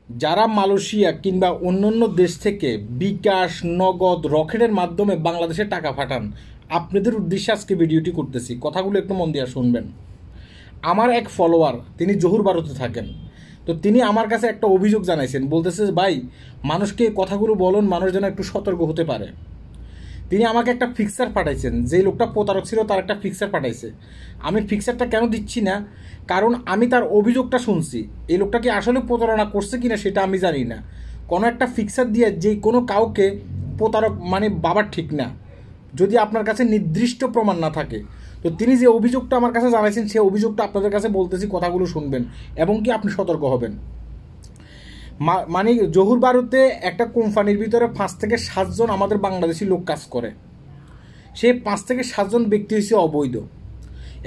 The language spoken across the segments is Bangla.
যারা মালয়েশিয়া কিংবা অন্যান্য দেশ থেকে বিকাশ, নগদ, রকেটের মাধ্যমে বাংলাদেশে টাকা পাঠান, আপনাদের উদ্দেশ্যে আজকে ভিডিওটি করতেছি। কথাগুলো একটু মন দিয়ে শুনবেন। আমার এক ফলোয়ার, তিনি জহুর ভারতে থাকেন। তো তিনি আমার কাছে একটা অভিযোগ জানাইছেন, বলতেছে ভাই, মানুষকে কথাগুলো বলুন, মানুষ যেন একটু সতর্ক হতে পারে। তিনি আমাকে একটা ফিক্সার পাঠাইছেন, যে লোকটা প্রতারক ছিল তার একটা ফিক্সার পাঠাইছে। আমি ফিক্সারটা কেন দিচ্ছি না, কারণ আমি তার অভিযোগটা শুনছি। এই লোকটা কি আসলে প্রতারণা করছে কিনা সেটা আমি জানি না। কোনো একটা ফিক্সার দিয়ে যে কোনো কাউকে প্রতারক মানে বাবার ঠিক না, যদি আপনার কাছে নির্দিষ্ট প্রমাণ না থাকে। তো তিনি যে অভিযোগটা আমার কাছে জানাইছেন, সেই অভিযোগটা আপনাদের কাছে বলতেছি, কথাগুলো শুনবেন এবং কি আপনি সতর্ক হবেন। মানে জহুর বারুতে একটা কোম্পানির ভিতরে 5 থেকে 7 জন আমাদের বাংলাদেশি লোক কাজ করে। সেই 5 থেকে 7 জন ব্যক্তি হচ্ছে অবৈধ।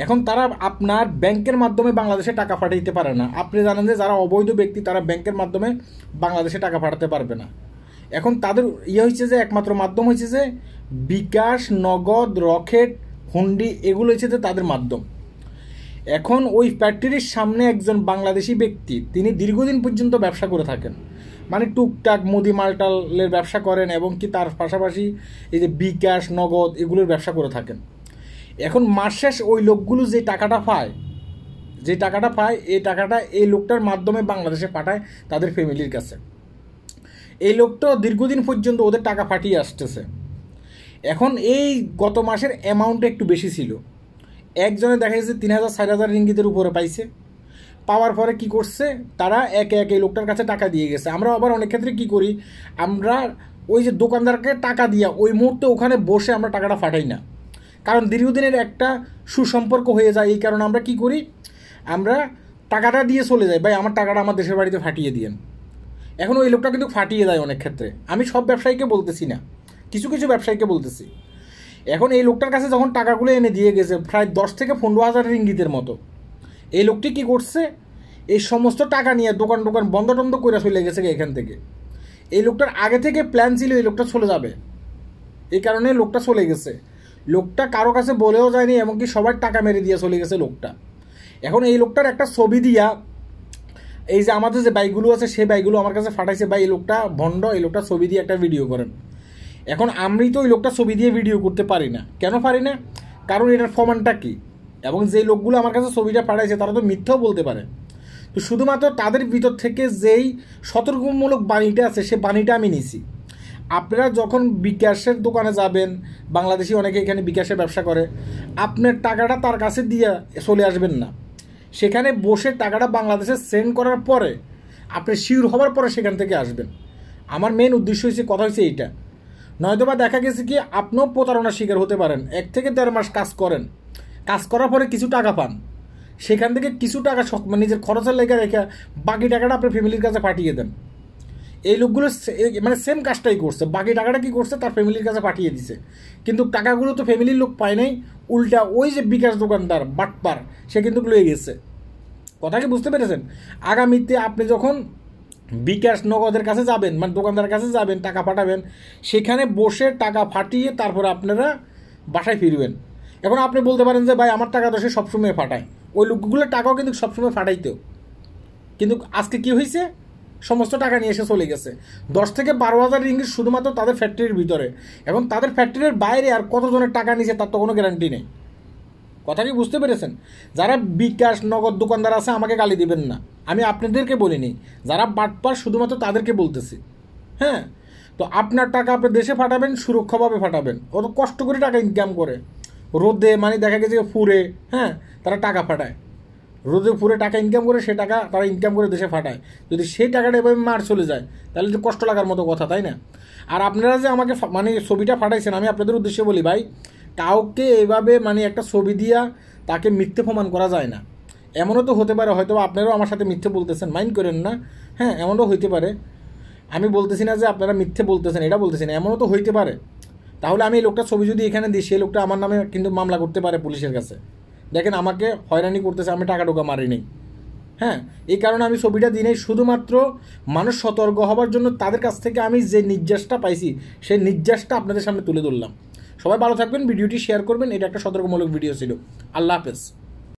এখন তারা আপনার ব্যাংকের মাধ্যমে বাংলাদেশে টাকা পাঠাইতে পারে না। আপনি জানেন যে যারা অবৈধ ব্যক্তি তারা ব্যাংকের মাধ্যমে বাংলাদেশে টাকা পাঠাতে পারবে না। এখন তাদের হয়েছে যে একমাত্র মাধ্যম হয়েছে যে বিকাশ, নগদ, রকেট, হুন্ডি, এগুলো হচ্ছে যে তাদের মাধ্যম। এখন ওই ফ্যাক্টরির সামনে একজন বাংলাদেশি ব্যক্তি, তিনি দীর্ঘদিন পর্যন্ত ব্যবসা করে থাকেন, মানে টুকটাক মুদি মালটালের ব্যবসা করেন এবং কি তার পাশাপাশি এই যে বিকাশ, নগদ এগুলোর ব্যবসা করে থাকেন। এখন মাস শেষ ওই লোকগুলো যে টাকাটা পায়, এই টাকাটা এই লোকটার মাধ্যমে বাংলাদেশে পাঠায় তাদের ফ্যামিলির কাছে। এই লোকটা দীর্ঘদিন পর্যন্ত ওদের টাকা পাঠিয়ে আসতেছে। এখন এই গত মাসের অ্যামাউন্ট একটু বেশি ছিল। একজনে দেখা যাচ্ছে 3,000-4,000 রিঙ্গিতের উপরে পাইছে। পাওয়ার পরে কি করছে, তারা একে একে লোকটার কাছে টাকা দিয়ে গেছে। আমরা আবার অনেক ক্ষেত্রে কি করি, আমরা ওই যে দোকানদারকে টাকা দিয়া ওই মুহূর্তে ওখানে বসে আমরা টাকাটা পাঠাই না, কারণ দীর্ঘদিনের একটা সুসম্পর্ক হয়ে যায়। এই কারণে আমরা কি করি, আমরা টাকাটা দিয়ে চলে যাই, ভাই আমার টাকাটা আমার দেশের বাড়িতে ফাটিয়ে দিয়েন। এখন ওই লোকটা কিন্তু ফাটিয়ে দেয় অনেক ক্ষেত্রে। আমি সব ব্যবসায়ীকে বলতেছি না, কিছু কিছু ব্যবসায়ীকে বলতেছি। এখন এই লোকটার কাছে যখন টাকাগুলো এনে দিয়ে গেছে প্রায় 10 থেকে 15,000 রিঙ্গিতের মতো, এই লোকটি কি করছে, এই সমস্ত টাকা নিয়ে দোকান বন্ধ টন্ধ করে চলে গেছে এখান থেকে। এই লোকটার আগে থেকে প্ল্যান ছিল এই লোকটা চলে যাবে, এই কারণে লোকটা চলে গেছে। লোকটা কারো কাছে বলেও যায়নি, এমনকি সবার টাকা মেরে দিয়ে চলে গেছে লোকটা। এখন এই লোকটার একটা ছবি দিয়া এই যে আমাদের যে বাইকগুলো আছে সেই বাইকগুলো আমার কাছে ফাটাইছে, ভাই এই লোকটা ভণ্ড, এই লোকটা ছবি দিয়ে একটা ভিডিও করেন। এখন আমি তো ওই লোকটা ছবি দিয়ে ভিডিও করতে পারি না। কেন পারি না, কারণ এটার প্রমাণটা কী, এবং যেই লোকগুলো আমার কাছে ছবিটা পাঠাইছে তারা তো মিথ্যাও বলতে পারে। তো শুধুমাত্র তাদের ভিতর থেকে যেই সতর্কমূলক বাণীটা আছে সে বাণীটা আমি নিছি। আপনারা যখন বিকাশের দোকানে যাবেন, বাংলাদেশি অনেকে এখানে বিকাশের ব্যবসা করে, আপনার টাকাটা তার কাছে দিয়ে চলে আসবেন না। সেখানে বসে টাকাটা বাংলাদেশে সেন্ড করার পরে আপনি শিওর হওয়ার পরে সেখান থেকে আসবেন। আমার মেন উদ্দেশ্য হচ্ছে, কথা হচ্ছে এইটা। নয়তোবা দেখা গেছে কি আপনিও প্রতারণার শিকার হতে পারেন। 1 থেকে 1.5 মাস কাজ করেন, কাজ করার পরে কিছু টাকা পান, সেখান থেকে কিছু টাকা নিজের খরচের লেগে রেখে বাকি টাকাটা আপনার ফ্যামিলির কাছে পাঠিয়ে দেন। এই লোকগুলো মানে সেম কাজটাই করছে, বাকি টাকাটা কি করছে তার ফ্যামিলির কাছে পাঠিয়ে দিছে, কিন্তু টাকাগুলো তো ফ্যামিলির লোক পায় নাই, উল্টা ওই যে বিকাশ দোকানদার বাটপার সে কিন্তু লয়ে গেছে। কথা কি বুঝতে পেরেছেন? আগামীতে আপনি যখন বিকাশ, নগদের কাছে যাবেন, মানে দোকানদারের কাছে যাবেন, টাকা পাঠাবেন, সেখানে বসে টাকা ফাটিয়ে তারপরে আপনারা বাসায় ফিরবেন। এখন আপনি বলতে পারেন যে ভাই আমার টাকা তো সে সবসময় ফাটায়, ওই লোকগুলোর টাকাও কিন্তু সবসময় ফাটাইতেও, কিন্তু আজকে কি হয়েছে, সমস্ত টাকা নিয়ে এসে চলে গেছে। 10 থেকে 12,000 রিঙ্গিত শুধুমাত্র তাদের ফ্যাক্টরির ভিতরে। এখন তাদের ফ্যাক্টরির বাইরে আর কতজনের টাকা নিয়েছে তার তো কোনো গ্যারান্টি নেই। কথা কি বুঝতে পেরেছেন? যারা বিকাশ, নগদ দোকানদার আছে আমাকে গালি দিবেন না, আমি আপনাদেরকে বলিনি, যারা বাটপার শুধুমাত্র তাদেরকে বলতেছি। হ্যাঁ, তো আপনার টাকা আপনি দেশে পাঠাবেন, সুরক্ষাভাবে পাঠাবেন। অত কষ্ট করে টাকা ইনকাম করে রোদে, মানে দেখা গেছে ফুরে, হ্যাঁ তারা টাকা পাঠায়, রোদে ফুরে টাকা ইনকাম করে, সে টাকা তারা ইনকাম করে দেশে পাঠায়। যদি সেই টাকাটা এভাবে মার চলে যায় তাহলে তো কষ্ট লাগার মতো কথা, তাই না? আর আপনারা যে আমাকে মানে ছবিটা পাঠাইছেন, আমি আপনাদের উদ্দেশ্যে বলি ভাই, কাউকে এভাবে মানে একটা ছবি দিয়া তাকে মিথ্যে প্রমাণ করা যায় না। এমনও তো হতে পারে হয়তো আপনারাও আমার সাথে মিথ্যে বলতেছেন, মাইন্ড করেন না। হ্যাঁ, এমনও হইতে পারে, আমি বলতেছি না যে আপনারা মিথ্যে বলতেছেন, এটা বলতেছি না, এমনও তো হইতে পারে। তাহলে আমি এই লোকটা ছবি যদি এখানে দিই, সেই লোকটা আমার নামে কিন্তু মামলা করতে পারে পুলিশের কাছে। দেখেন আমাকে হয়রানি করতেছে, আমি টাকা টোকা মারি নেই। হ্যাঁ, এই কারণে আমি ছবিটা দিই নাই, শুধুমাত্র মানুষ সতর্ক হওয়ার জন্য। তাদের কাছ থেকে আমি যে নির্যাসটা পাইছি সেই নির্যাসটা আপনাদের সামনে তুলে ধরলাম। সবাই ভালো থাকবেন, ভিডিওটি শেয়ার করবেন। এটা একটা সতর্কমূলক ভিডিও ছিল। আল্লাহ হাফেজ।